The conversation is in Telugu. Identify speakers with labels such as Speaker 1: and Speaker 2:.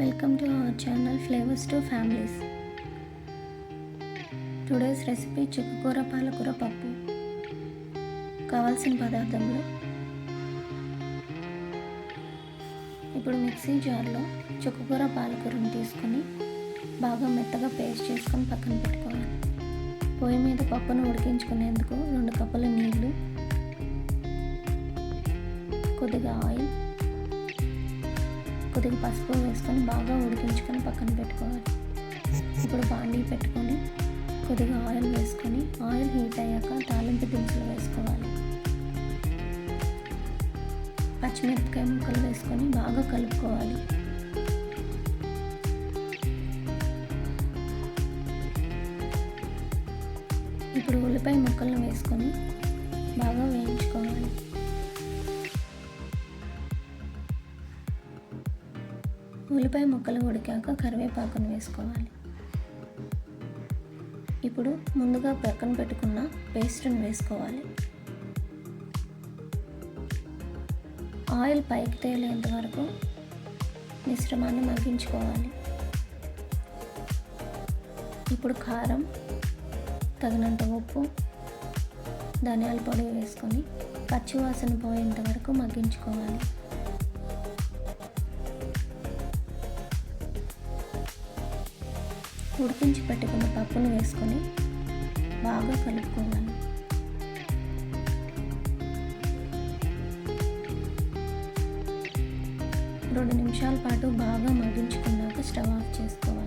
Speaker 1: Welcome to our channel Flavors to Families. Today's recipe చుక్కకూర పాలకూర పప్పు. కావాల్సిన పదార్థములు ఇప్పుడు మిక్సీ జార్లో చుక్కకూర పాలకూరను తీసుకొని బాగా మెత్తగా పేస్ట్ చేసుకొని పక్కన పెట్టుకోవాలి. పొయ్యి మీద పప్పును ఉడికించుకునేందుకు 2 కప్పుల నీళ్లు, కొద్దిగా ఆయిల్, కొద్దిగా పసుపు వేసుకొని బాగా ఉడికించుకొని పక్కన పెట్టుకోవాలి. ఇప్పుడు బాండీ పెట్టుకొని కొద్దిగా ఆయిల్ వేసుకొని ఆయిల్ హీట్ అయ్యాక తాలింపు దినుసులు వేసుకోవాలి. పచ్చిమిరపకాయ ముక్కలు వేసుకొని బాగా కలుపుకోవాలి. ఇప్పుడు ఉల్లిపాయ ముక్కలను వేసుకొని బాగా వేయించుకోవాలి. ఉల్లిపాయ ముక్కలు ఉడికాక కరివేపాకును వేసుకోవాలి. ఇప్పుడు ముందుగా పక్కన పెట్టుకున్న పేస్ట్ని వేసుకోవాలి. ఆయిల్ పైకి తేలేంత వరకు మిశ్రమాన్ని మగ్గించుకోవాలి. ఇప్పుడు కారం, తగినంత ఉప్పు, ధనియాల పొడి వేసుకొని పచ్చివాసన పోయేంత వరకు మగ్గించుకోవాలి. ఉడికించి పెట్టుకున్న పప్పును వేసుకొని బాగా కలుపుకోవాలి. రెండు నిమిషాల పాటు బాగా మగ్గించుకున్నాక స్టవ్ ఆఫ్ చేసుకోవాలి.